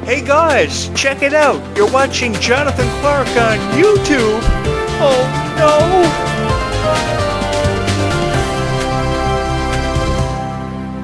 Hey guys, check it out. You're watching Jonathan Clarke on YouTube. Oh no!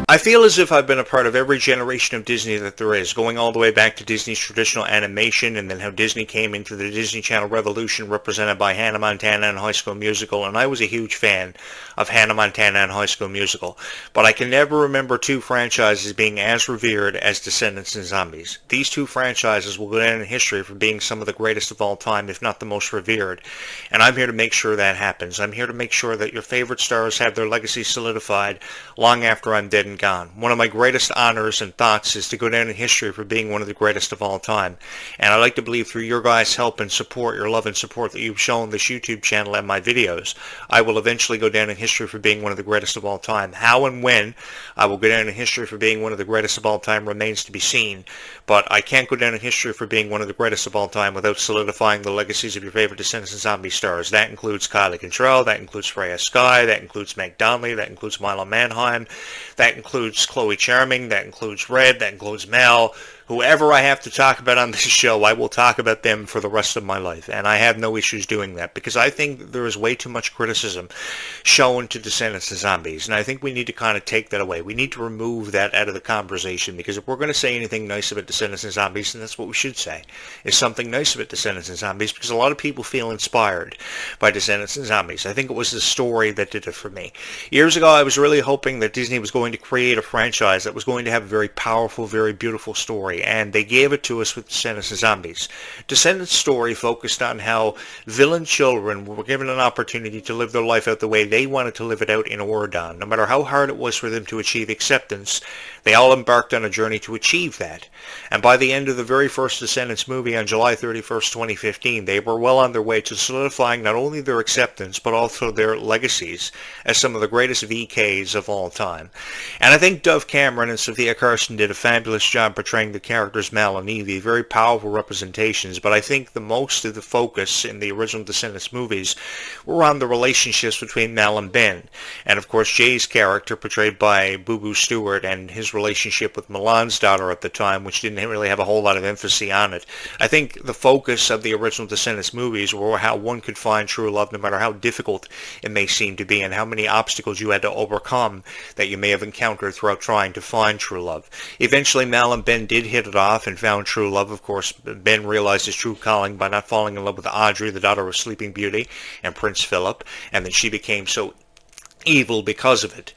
I feel as if I've been a part of every generation of Disney that there is, going all the way back to Disney's traditional animation and then how Disney came into the Disney Channel revolution represented by Hannah Montana and High School Musical, and I was a huge fan of Hannah Montana and High School Musical. But I can never remember two franchises being as revered as Descendants and Zombies. These two franchises will go down in history for being some of the greatest of all time, if not the most revered. And I'm here to make sure that happens. I'm here to make sure that your favorite stars have their legacy solidified long after I'm dead and gone. One of my greatest honors and thoughts is to go down in history for being one of the greatest of all time. And I like to believe through your guys' help and support, your love and support that you've shown this YouTube channel and my videos, I will eventually go down in history for being one of the greatest of all time. How and when I will go down in history for being one of the greatest of all time remains to be seen. But I can't go down in history for being one of the greatest of all time without solidifying the legacies of your favorite Descendants and Zombie stars. That includes Kylie Cantrell, that includes Freya Skye, that includes Meg Donnelly, that includes Milo Manheim, that includes Chloe Charming, that includes Red, that includes Mel. Whoever I have to talk about on this show, I will talk about them for the rest of my life, and I have no issues doing that, because I think there is way too much criticism shown to Descendants and Zombies, and I think we need to kind of take that away. We need to remove that out of the conversation, because if we're going to say anything nice about Descendants and Zombies, then that's what we should say, is something nice about Descendants and Zombies, because a lot of people feel inspired by Descendants and Zombies. I think it was the story that did it for me. Years ago, I was really hoping that Disney was going to create a franchise that was going to have a very powerful, very beautiful story, and they gave it to us with Descendants and Zombies. Descendants' story focused on how villain children were given an opportunity to live their life out the way they wanted to live it out in Oregon. No matter how hard it was for them to achieve acceptance, they all embarked on a journey to achieve that. And by the end of the very first Descendants movie on July 31st, 2015, they were well on their way to solidifying not only their acceptance, but also their legacies as some of the greatest VKs of all time. And I think Dove Cameron and Sophia Carson did a fabulous job portraying the characters Mal and Evie, very powerful representations, but I think the most of the focus in the original Descendants movies were on the relationships between Mal and Ben. And of course Jay's character, portrayed by Boo Boo Stewart, and his relationship with Milan's daughter at the time, which didn't really have a whole lot of emphasis on it. I think the focus of the original Descendants movies were how one could find true love no matter how difficult it may seem to be, and how many obstacles you had to overcome that you may have encountered throughout trying to find true love. Eventually Mal and Ben did hit it off and found true love. Of course, Ben realized his true calling by not falling in love with Audrey, the daughter of Sleeping Beauty, and Prince Philip, and then she became so evil because of it.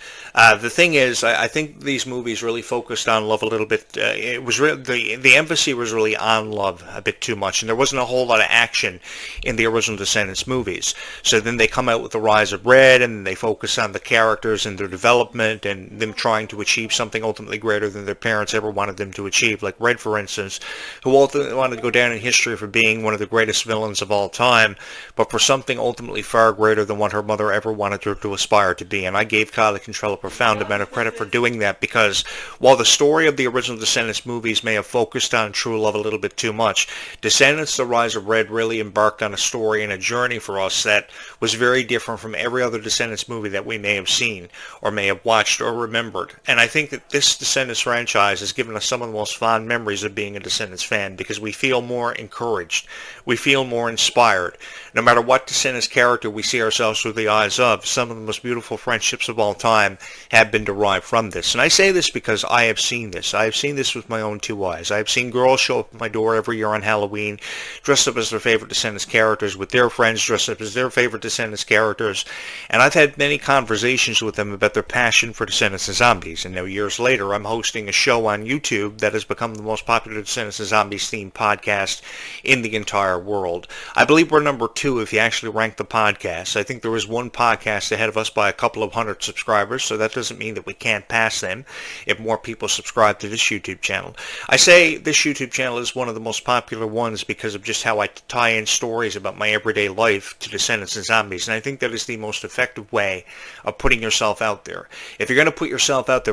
The thing is, I think these movies really focused on love a little bit. It was the emphasis was really on love a bit too much, and there wasn't a whole lot of action in the original Descendants movies. So then they come out with The Rise of Red, and they focus on the characters and their development and them trying to achieve something ultimately greater than their parents ever wanted them to achieve. Like Red, for instance, who ultimately wanted to go down in history for being one of the greatest villains of all time, but for something ultimately far greater than what her mother ever wanted her to aspire to be. And I gave Kylie Cantrell a profound amount of credit for doing that, because while the story of the original Descendants movies may have focused on true love a little bit too much, Descendants: The Rise of Red really embarked on a story and a journey for us that was very different from every other Descendants movie that we may have seen or may have watched or remembered. And I think that this Descendants franchise has given us some of the most fond memories of being a Descendants fan, because we feel more encouraged, we feel more inspired. No matter what Descendants character we see ourselves through the eyes of, some of the most beautiful friendships of all time have been derived from this. And I say this because I have seen this. I have seen this with my own two eyes. I have seen girls show up at my door every year on Halloween dressed up as their favorite Descendants characters, with their friends dressed up as their favorite Descendants characters. And I've had many conversations with them about their passion for Descendants and Zombies. And now years later, I'm hosting a show on YouTube that has become the most popular Descendants and Zombies themed podcast in the entire world. I believe we're number 2 if you actually rank the podcasts. I think there is one podcast ahead of us by a couple of hundred subscribers, so that doesn't mean that we can't pass them if more people subscribe to this YouTube channel. I say this YouTube channel is one of the most popular ones because of just how I tie in stories about my everyday life to Descendants and Zombies, and I think that is the most effective way of putting yourself out there. If you're going to put yourself out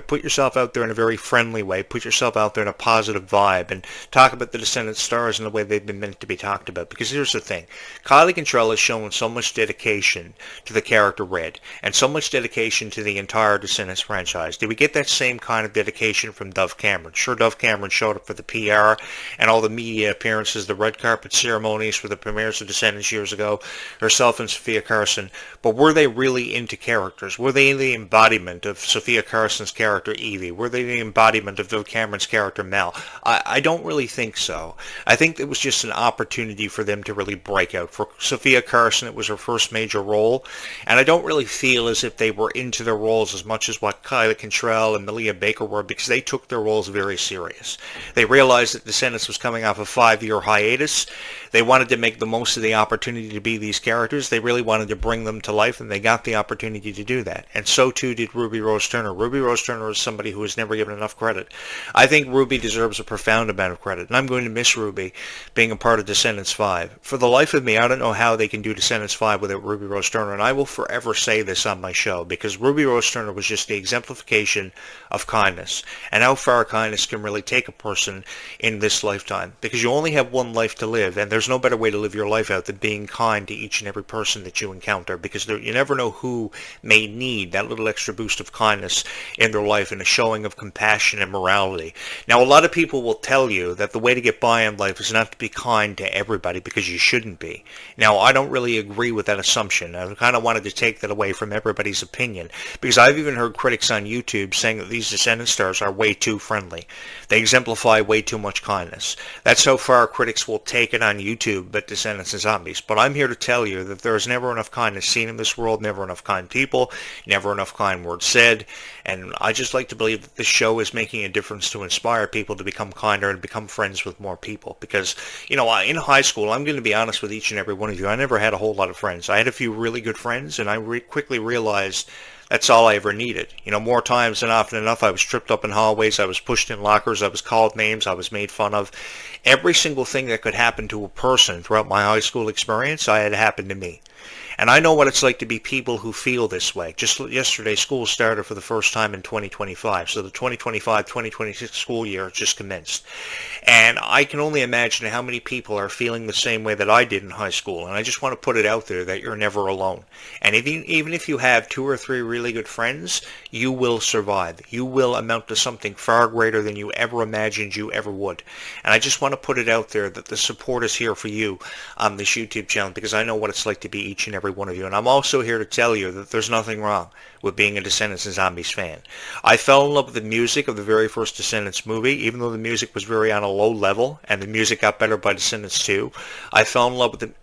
there in a very friendly way, put yourself out there in a positive vibe, and talk about the Descendants stars in the way they've been meant to be talked about. Because here's the thing, Kylie Cantrell has shown so much dedication to the character Red, and so much dedication to the entire Descendants franchise. Did we get that same kind of dedication from Dove Cameron? Sure, Dove Cameron showed up for the PR and all the media appearances, the red carpet ceremonies for the premieres of Descendants years ago, herself and Sophia Carson, but were they really into characters? Were they the embodiment of Sophia Carson's character Evie? Were they the embodiment of Dove Cameron's character Mel? I don't really think so. I think it was just an opportunity for them to really break out. For Sophia Carson, it was her first major role, and I don't really feel as if they were into their roles as much as what Kyla Cantrell and Malia Baker were, because they took their roles very serious. They realized that Descendants was coming off a 5-year hiatus. They wanted to make the most of the opportunity to be these characters. They really wanted to bring them to life, and they got the opportunity to do that. And so too did Ruby Rose Turner. Ruby Rose Turner is somebody who is never given enough credit. I think Ruby deserves a profound amount of credit, and I'm going to miss Ruby being a part of Descendants 5. For the life of me, I don't know how they can do Descendants 5 without Ruby Rose Turner, and I will forever say this on my show, because Ruby Rose Turner was just the exemplification of kindness, and how far kindness can really take a person in this lifetime, because you only have one life to live, and there's no better way to live your life out than being kind to each and every person that you encounter, because you never know who may need that little extra boost of kindness in their life and a showing of compassion and morality. Now, a lot of people will tell you that the way to get by in life is not to be kind to everybody, because you shouldn't be. Now, I don't really agree with that assumption. I kind of wanted to take that away from everybody's opinion, because I've even heard critics on YouTube saying that these Descendant stars are way too friendly. They exemplify way too much kindness. That's how far critics will take it on YouTube, but Descendants and Zombies. But I'm here to tell you that there is never enough kindness seen in this world, never enough kind people, never enough kind words said, and I just like to believe that this show is making a difference to inspire people to become kinder and become friends with more people. Because, you know, in high school, I'm going to be honest with each and every one of you, I never had a whole lot of friends. I had a few really good friends, and I quickly realized that's all I ever needed. You know, more times than often enough, I was tripped up in hallways, I was pushed in lockers, I was called names, I was made fun of. Every single thing that could happen to a person throughout my high school experience, I had happened to me. And I know what it's like to be people who feel this way. Just yesterday, school started for the first time in 2025. So the 2025-2026 school year just commenced. And I can only imagine how many people are feeling the same way that I did in high school. And I just want to put it out there that you're never alone. And even if you have 2 or 3 really good friends, you will survive. You will amount to something far greater than you ever imagined you ever would. And I just want to put it out there that the support is here for you on this YouTube channel, because I know what it's like to be each and every one of you. And I'm also here to tell you that there's nothing wrong with being a Descendants and Zombies fan. I fell in love with the music of the very first Descendants movie, even though the music was very on a low level, and the music got better by Descendants 2. I fell in love with the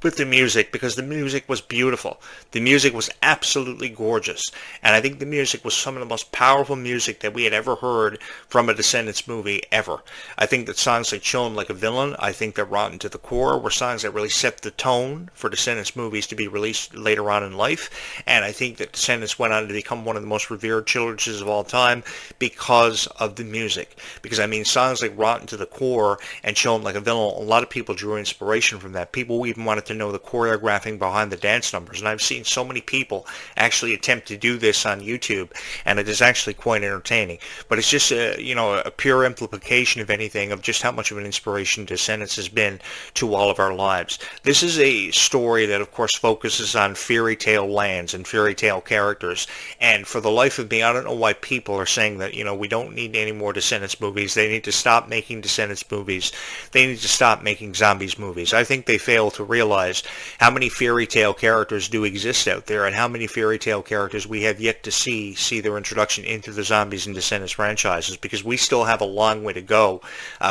with the music because the music was beautiful. The music was absolutely gorgeous, and I think the music was some of the most powerful music that we had ever heard from a Descendants movie ever. I think that songs like Shown Like a Villain, I think that Rotten to the Core were songs that really set the tone for Descendants movies to be released later on in life, and I think that Descendants went on to become one of the most revered trilogies of all time because of the music. Because, I mean, songs like Rotten to the Core and Shown Like a Villain, a lot of people drew inspiration from that. People even wanted to know the choreographing behind the dance numbers, and I've seen so many people actually attempt to do this on YouTube, and it is actually quite entertaining. But it's just a pure amplification, if anything, of just how much of an inspiration Descendants has been to all of our lives. This is a story that, of course, focuses on fairy tale lands and fairy tale characters, and for the life of me, I don't know why people are saying that, we don't need any more Descendants movies. They need to stop making Descendants movies. They need to stop making zombies movies. I think they fail to realize how many fairy tale characters do exist out there, and how many fairy tale characters we have yet to see their introduction into the Zombies and Descendants franchises, because we still have a long way to go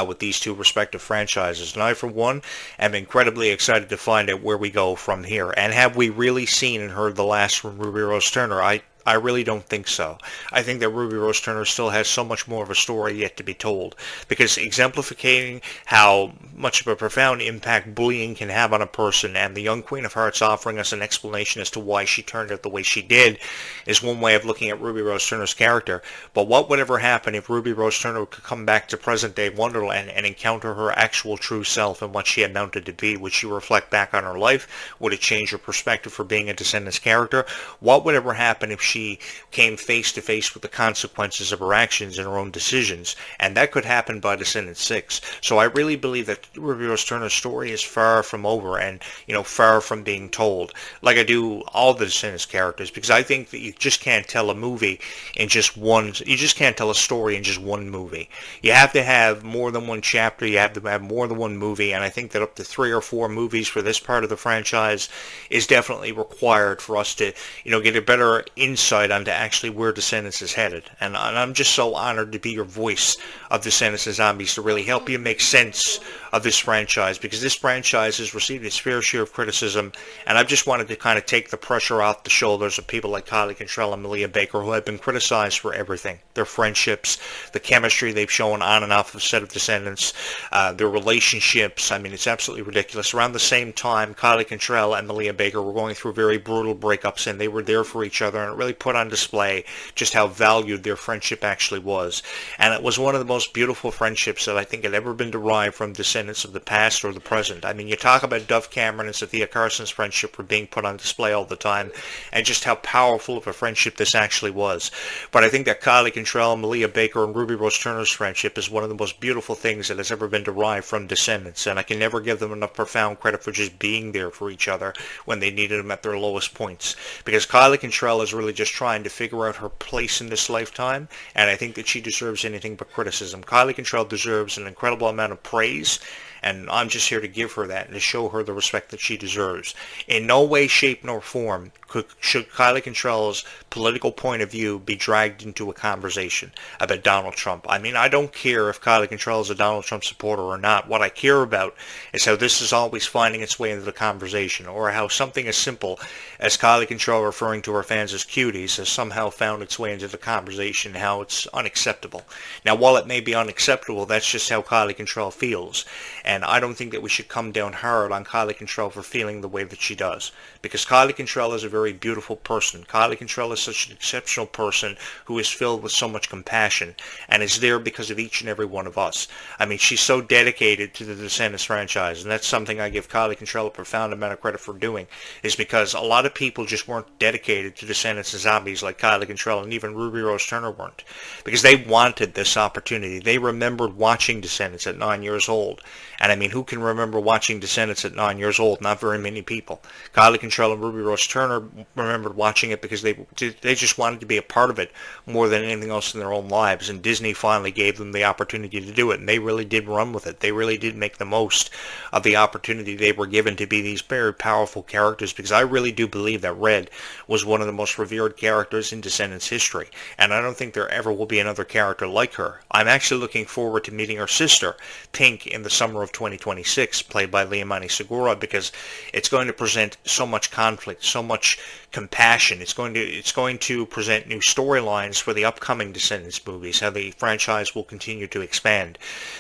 with these two respective franchises. And I, for one, am incredibly excited to find out where we go from here. And have we really seen and heard the last from Ruby Rose Turner? I really don't think so. I think that Ruby Rose Turner still has so much more of a story yet to be told, because exemplifying how much of a profound impact bullying can have on a person, and the young Queen of Hearts offering us an explanation as to why she turned out the way she did, is one way of looking at Ruby Rose Turner's character. But what would ever happen if Ruby Rose Turner could come back to present-day Wonderland and encounter her actual true self and what she amounted to be? Would she reflect back on her life? Would it change her perspective for being a Descendants character? What would ever happen if she she came face to face with the consequences of her actions and her own decisions, and that could happen by Descendants 6. So I really believe that Ruby Rose Turner's story is far from over, and far from being told, like I do all the Descendants characters, because I think that you just can't tell a movie in just one. You just can't tell a story in just one movie. You have to have more than one chapter. You have to have more than one movie, and I think that up to 3 or 4 movies for this part of the franchise is definitely required for us to, get a better insight onto actually where Descendants is headed. And I'm just so honored to be your voice of Descendants and Zombies, to really help you make sense of this franchise, because this franchise has received its fair share of criticism, and I've just wanted to kind of take the pressure off the shoulders of people like Kylie Cantrell and Malia Baker, who have been criticized for everything. Their friendships, the chemistry they've shown on and off the set of Descendants, their relationships. I mean, it's absolutely ridiculous. Around the same time, Kylie Cantrell and Malia Baker were going through very brutal breakups, and they were there for each other, and it really put on display just how valued their friendship actually was. And it was one of the most beautiful friendships that I think had ever been derived from Descendants of the past or the present. I mean, you talk about Dove Cameron and Sophia Carson's friendship were being put on display all the time, and just how powerful of a friendship this actually was. But I think that Kylie Cantrell, Malia Baker, and Ruby Rose Turner's friendship is one of the most beautiful things that has ever been derived from Descendants, and I can never give them enough profound credit for just being there for each other when they needed them at their lowest points. Because Kylie Cantrell is really just trying to figure out her place in this lifetime, and I think that she deserves anything but criticism. Kylie Cantrell deserves an incredible amount of praise, and I'm just here to give her that and to show her the respect that she deserves. In no way, shape, nor form should Kylie Cantrell's political point of view be dragged into a conversation about Donald Trump. I mean, I don't care if Kylie Cantrell is a Donald Trump supporter or not. What I care about is how this is always finding its way into the conversation, or how something as simple as Kylie Cantrell referring to her fans as cuties has somehow found its way into the conversation, how it's unacceptable. Now, while it may be unacceptable, that's just how Kylie Cantrell feels. And I don't think that we should come down hard on Kylie Cantrell for feeling the way that she does. Because Kylie Cantrell is a very beautiful person. Kylie Cantrell is such an exceptional person who is filled with so much compassion and is there because of each and every one of us. I mean, she's so dedicated to the Descendants franchise, and that's something I give Kylie Cantrell a profound amount of credit for doing, is because a lot of people just weren't dedicated to Descendants and Zombies like Kylie Cantrell, and even Ruby Rose Turner weren't. Because they wanted this opportunity. They remembered watching Descendants at 9 years old. And I mean, who can remember watching Descendants at 9 years old? Not very many people. Kylie Cantrell and Ruby Rose Turner remembered watching it because they just wanted to be a part of it more than anything else in their own lives. And Disney finally gave them the opportunity to do it, and they really did run with it. They really did make the most of the opportunity they were given to be these very powerful characters, because I really do believe that Red was one of the most revered characters in Descendants history, and I don't think there ever will be another character like her. I'm actually looking forward to meeting her sister, Pink, in the summer of 2026, played by Liamani Segura, because it's going to present so much conflict, so much compassion. It's going to present new storylines for the upcoming Descendants movies, how the franchise will continue to expand.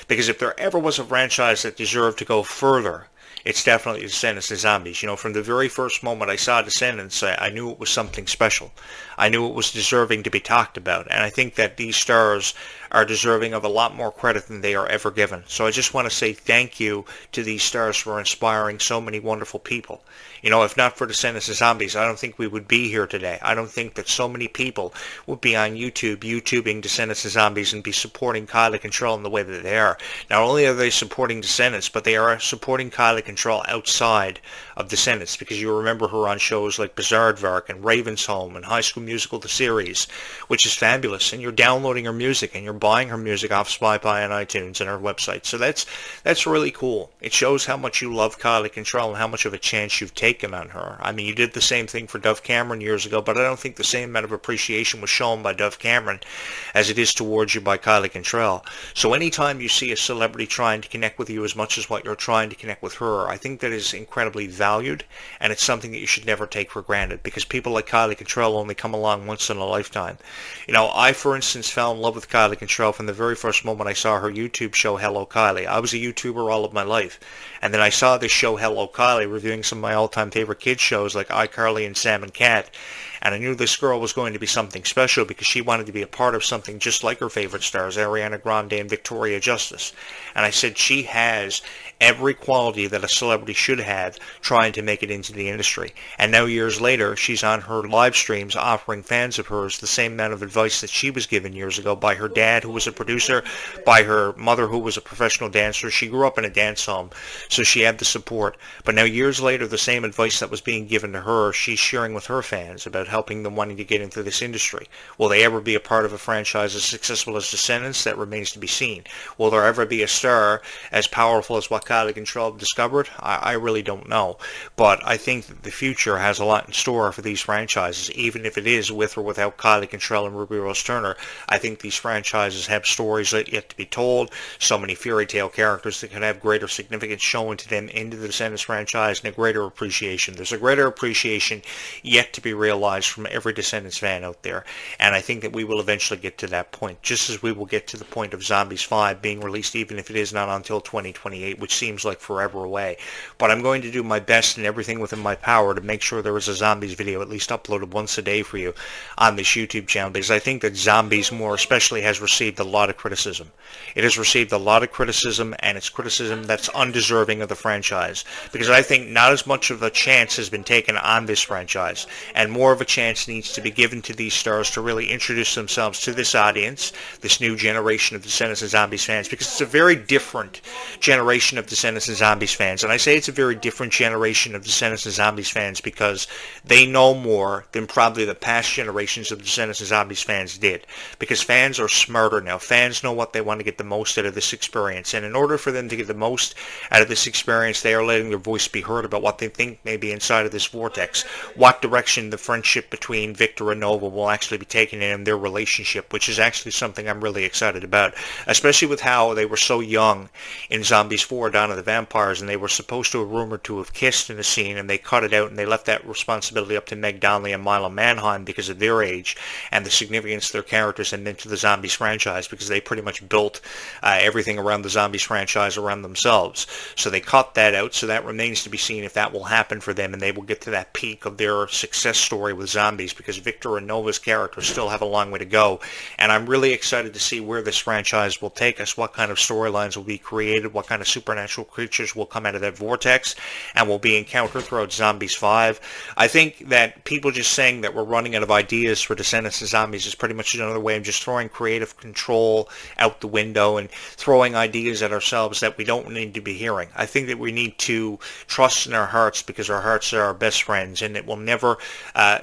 Because if there ever was a franchise that deserved to go further, it's definitely Descendants and Zombies. You know, from the very first moment I saw Descendants, I knew it was something special. I knew it was deserving to be talked about, and I think that these stars are deserving of a lot more credit than they are ever given. So I just want to say thank you to these stars for inspiring so many wonderful people. You know, if not for Descendants and Zombies, I don't think we would be here today. I don't think that so many people would be on YouTubing Descendants and Zombies and be supporting Kylie Cantrell in the way that they are. Not only are they supporting Descendants, but they are supporting Kylie Cantrell outside of Descendants, because you remember her on shows like Bizaardvark and Raven's Home and High School Musical the series, which is fabulous, and you're downloading her music and you're buying her music off Spotify and iTunes and her website. So that's really cool. It shows how much you love Kylie Cantrell and how much of a chance you've taken on her. I mean, you did the same thing for Dove Cameron years ago, but I don't think the same amount of appreciation was shown by Dove Cameron as it is towards you by Kylie Cantrell. So anytime you see a celebrity trying to connect with you as much as what you're trying to connect with her, I think that is incredibly valued, and it's something that you should never take for granted, because people like Kylie Cantrell only come along once in a lifetime. You know, I, for instance, fell in love with Kylie Cantrell from the very first moment I saw her YouTube show, Hello Kylie. I was a YouTuber all of my life, and then I saw this show, Hello Kylie, reviewing some of my all-time favorite kids shows like iCarly and Sam and Cat, And I knew this girl was going to be something special because she wanted to be a part of something just like her favorite stars, Ariana Grande and Victoria Justice. And I said she has every quality that a celebrity should have trying to make it into the industry. And now years later, she's on her live streams offering fans of hers the same amount of advice that she was given years ago by her dad, who was a producer, by her mother, who was a professional dancer. She grew up in a dance home, so she had the support. But now years later, the same advice that was being given to her, she's sharing with her fans about helping them wanting to get into this industry. Will they ever be a part of a franchise as successful as Descendants? That remains to be seen. Will there ever be a star as powerful as what Kylie Control discovered? I really don't know. But I think that the future has a lot in store for these franchises, even if it is with or without Kylie Control and Ruby Rose Turner. I think these franchises have stories that yet to be told, so many fairy tale characters that can have greater significance shown to them into the Descendants franchise, and a greater appreciation. There's a greater appreciation yet to be realized from every Descendants fan out there, and I think that we will eventually get to that point, just as we will get to the point of Zombies 5 being released, even if it is not until 2028, which seems like forever away. But I'm going to do my best and everything within my power to make sure there is a Zombies video at least uploaded once a day for you on this YouTube channel, because I think that Zombies more especially has received a lot of criticism. It has received a lot of criticism, and it's criticism that's undeserving of the franchise, because I think not as much of a chance has been taken on this franchise, and more of a chance needs to be given to these stars to really introduce themselves to this audience, this new generation of Descendants and Zombies fans, because it's a very different generation of Descendants and Zombies fans. And I say it's a very different generation of Descendants and Zombies fans because they know more than probably the past generations of Descendants and Zombies fans did, because fans are smarter now. Fans know what they want to get the most out of this experience, and in order for them to get the most out of this experience, they are letting their voice be heard about what they think may be inside of this vortex, what direction the friendship between Victor and Nova will actually be taking in their relationship, which is actually something I'm really excited about, especially with how they were so young in Zombies 4, Dawn of the Vampires, and they were supposed to have rumored to have kissed in a scene, and they cut it out, and they left that responsibility up to Meg Donnelly and Milo Manheim because of their age and the significance their characters had meant to the Zombies franchise, because they pretty much built everything around the Zombies franchise around themselves. So they cut that out, so that remains to be seen if that will happen for them, and they will get to that peak of their success story with Zombies, because Victor and Nova's characters still have a long way to go. And I'm really excited to see where this franchise will take us, what kind of storylines will be created, what kind of supernatural creatures will come out of that vortex and will be encountered throughout Zombies 5. I think that people just saying that we're running out of ideas for Descendants and Zombies is pretty much another way of just throwing creative control out the window and throwing ideas at ourselves that we don't need to be hearing. I think that we need to trust in our hearts, because our hearts are our best friends, and it will never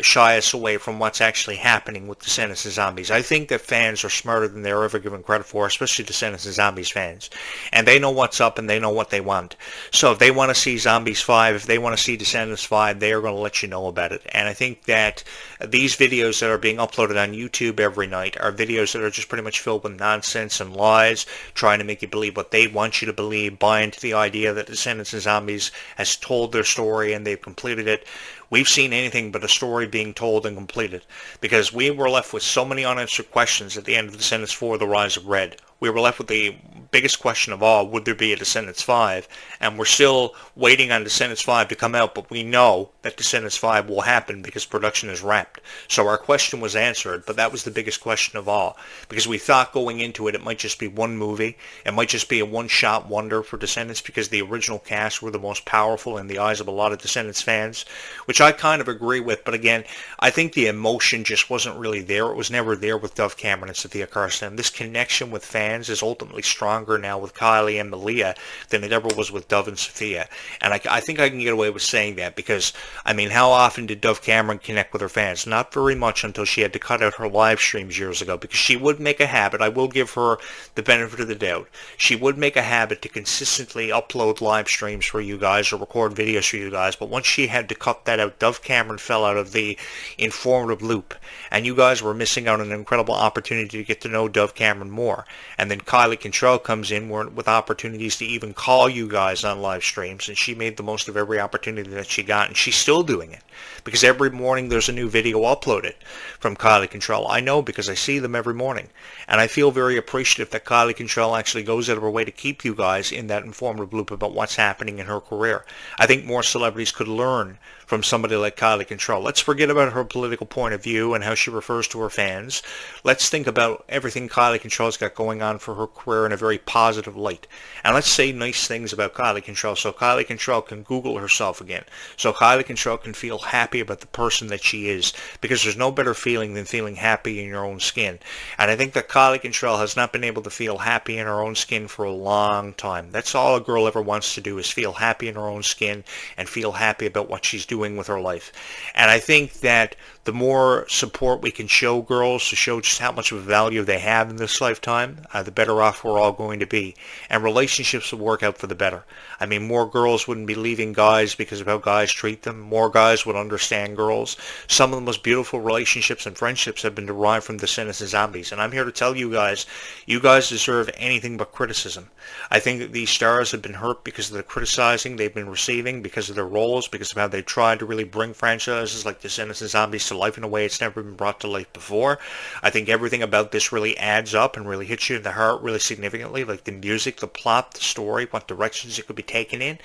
shy us away from what's actually happening with Descendants and Zombies. I think that fans are smarter than they're ever given credit for, especially Descendants and Zombies fans, and they know what's up and they know what they want. So if they want to see Zombies 5, if they want to see Descendants 5, they are going to let you know about it. And I think that these videos that are being uploaded on YouTube every night are videos that are just pretty much filled with nonsense and lies, trying to make you believe what they want you to believe, buy into the idea that Descendants and Zombies has told their story and they've completed it. We've seen anything but a story being told and completed, because we were left with so many unanswered questions at the end of Descendants 4, The Rise of Red. We were left with the biggest question of all, would there be a Descendants 5? And we're still waiting on Descendants 5 to come out, but we know that Descendants 5 will happen because production is wrapped. So our question was answered, but that was the biggest question of all, because we thought going into it, it might just be one movie. It might just be a one-shot wonder for Descendants, because the original cast were the most powerful in the eyes of a lot of Descendants fans, which I kind of agree with. But again, I think the emotion just wasn't really there. It was never there with Dove Cameron and Sophia Carson. This connection with fans is ultimately stronger now with Kylie and Malia than it ever was with Dove and Sophia. And I think I can get away with saying that, because, I mean, how often did Dove Cameron connect with her fans? Not very much, until she had to cut out her live streams years ago, because she would make a habit. I will give her the benefit of the doubt. She would make a habit to consistently upload live streams for you guys or record videos for you guys, but once she had to cut that out, Dove Cameron fell out of the informative loop, and you guys were missing out on an incredible opportunity to get to know Dove Cameron more. And then Kylie Control comes in with opportunities to even call you guys on live streams, and she made the most of every opportunity that she got, and she's still doing it. Because every morning there's a new video uploaded from Kylie Control. I know because I see them every morning. And I feel very appreciative that Kylie Control actually goes out of her way to keep you guys in that informative loop about what's happening in her career. I think more celebrities could learn from somebody like Kylie Control. Let's forget about her political point of view and how she refers to her fans. Let's think about everything Kylie Control's got going on for her career in a very positive light. And let's say nice things about Kylie Control so Kylie Control can Google herself again. So Kylie Control can feel happy about the person that she is. Because there's no better feeling than feeling happy in your own skin. And I think that Kylie Control has not been able to feel happy in her own skin for a long time. That's all a girl ever wants to do, is feel happy in her own skin and feel happy about what she's doing with her life. And I think that the more support we can show girls to show just how much of a value they have in this lifetime, the better off we're all going to be. And relationships will work out for the better. I mean, more girls wouldn't be leaving guys because of how guys treat them. More guys would understand girls. Some of the most beautiful relationships and friendships have been derived from Descendants and Zombies. And I'm here to tell you guys deserve anything but criticism. I think that these stars have been hurt because of the criticizing they've been receiving, because of their roles, because of how they tried to really bring franchises like Descendants and Zombies to life in a way it's never been brought to life before. I think everything about this really adds up and really hits you in the heart really significantly, like the music, the plot, the story, what directions it could be taken in.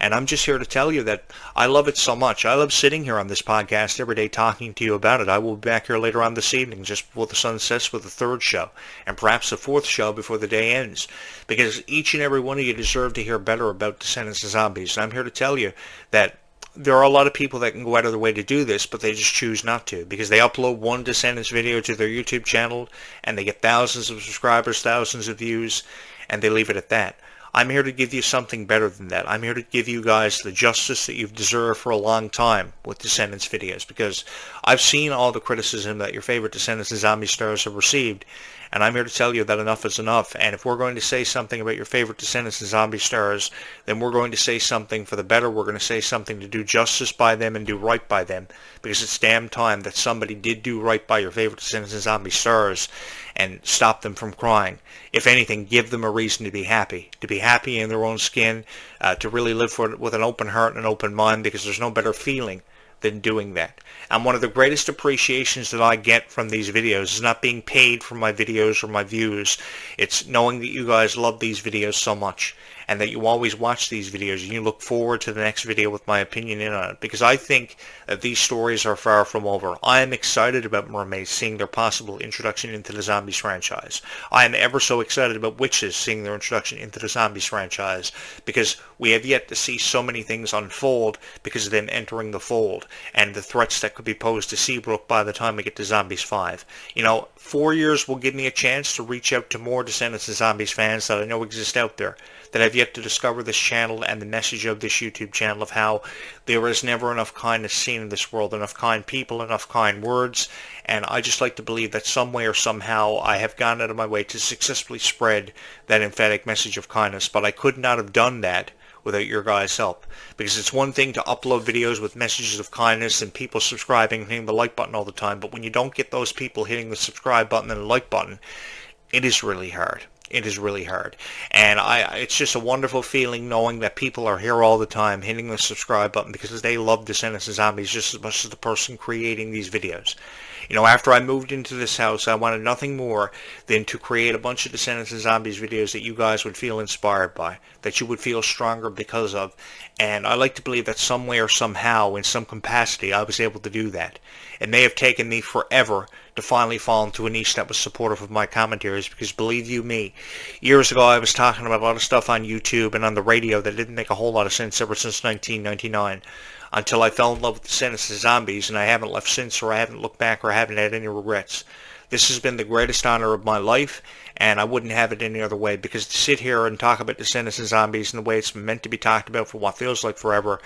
And I'm just here to tell you that I love it so much. I love sitting here on this podcast every day talking to you about it. I will be back here later on this evening just before the sun sets with the third show, and perhaps the fourth show before the day ends, because each and every one of you deserve to hear better about Descendants and Zombies. And I'm here to tell you that there are a lot of people that can go out of their way to do this, but they just choose not to, because they upload one Descendants video to their YouTube channel, and they get thousands of subscribers, thousands of views, and they leave it at that. I'm here to give you something better than that. I'm here to give you guys the justice that you've deserved for a long time with Descendants videos, because I've seen all the criticism that your favorite Descendants and Zombie stars have received, and I'm here to tell you that enough is enough. And if we're going to say something about your favorite Descendants and Zombie stars, then we're going to say something for the better. We're going to say something to do justice by them and do right by them, because it's damn time that somebody did do right by your favorite Descendants and Zombie stars and stop them from crying. If anything, give them a reason to be happy in their own skin, to really live with an open heart and an open mind, because there's no better feeling than doing that. And one of the greatest appreciations that I get from these videos is not being paid for my videos or my views. It's knowing that you guys love these videos so much, and that you always watch these videos and you look forward to the next video with my opinion in on it, because I think that these stories are far from over. I am excited about mermaids seeing their possible introduction into the Zombies franchise. I am ever so excited about witches seeing their introduction into the Zombies franchise, because we have yet to see so many things unfold because of them entering the fold, and the threats that could be posed to Seabrook by the time we get to Zombies 5. 4 years will give me a chance to reach out to more Descendants and Zombies fans that I know exist out there, that have yet to discover this channel and the message of this YouTube channel of how there is never enough kindness seen in this world, enough kind people, enough kind words. And I just like to believe that some way or somehow I have gone out of my way to successfully spread that emphatic message of kindness. But I could not have done that without your guys' help. Because it's one thing to upload videos with messages of kindness and people subscribing and hitting the like button all the time, but when you don't get those people hitting the subscribe button and the like button, it is really hard. It is really hard. And it's just a wonderful feeling knowing that people are here all the time hitting the subscribe button because they love Descendants and Zombies just as much as the person creating these videos. After I moved into this house, I wanted nothing more than to create a bunch of Descendants and Zombies videos that you guys would feel inspired by, that you would feel stronger because of. And I like to believe that some way or somehow, in some capacity, I was able to do that. It may have taken me forever to finally fall into a niche that was supportive of my commentaries, because believe you me, years ago I was talking about a lot of stuff on YouTube and on the radio that didn't make a whole lot of sense ever since 1999, until I fell in love with Descendants and Zombies, and I haven't left since, or I haven't looked back, or I haven't had any regrets. This has been the greatest honor of my life, and I wouldn't have it any other way, because to sit here and talk about Descendants and Zombies in the way it's meant to be talked about for what feels like forever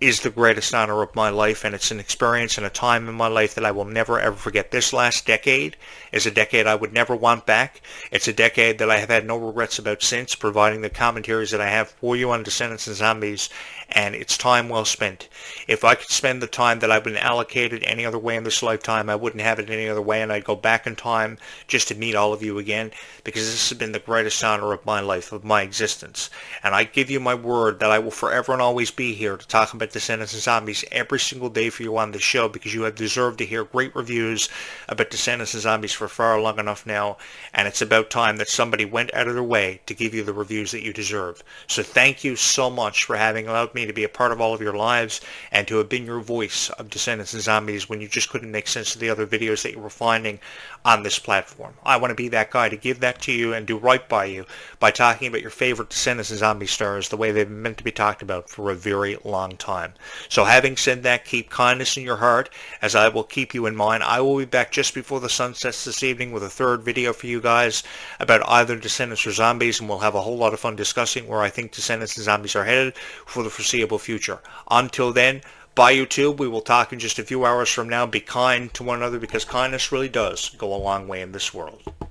is the greatest honor of my life, and it's an experience and a time in my life that I will never ever forget. This last decade is a decade I would never want back. It's a decade that I have had no regrets about since, providing the commentaries that I have for you on Descendants and Zombies, and it's time well spent. If I could spend the time that I've been allocated any other way in this lifetime, I wouldn't have it any other way, and I'd go back in time just to meet all of you again, because this has been the greatest honor of my life, of my existence. And I give you my word that I will forever and always be here to talk about Descendants and Zombies every single day for you on this show, because you have deserved to hear great reviews about Descendants and Zombies for far long enough now, and it's about time that somebody went out of their way to give you the reviews that you deserve. So thank you so much for having allowed me to be a part of all of your lives and to have been your voice of Descendants and Zombies when you just couldn't make sense of the other videos that you were finding on this platform. I want to be that guy to give that to you and do right by you by talking about your favorite Descendants and Zombie stars the way they've been meant to be talked about for a very long time. So having said that, keep kindness in your heart, as I will keep you in mind. I will be back just before the sun sets this evening with a third video for you guys about either Descendants or Zombies, and we'll have a whole lot of fun discussing where I think Descendants and Zombies are headed for the foreseeable future. Until then, bye YouTube. We will talk in just a few hours from now. Be kind to one another, because kindness really does go a long way in this world.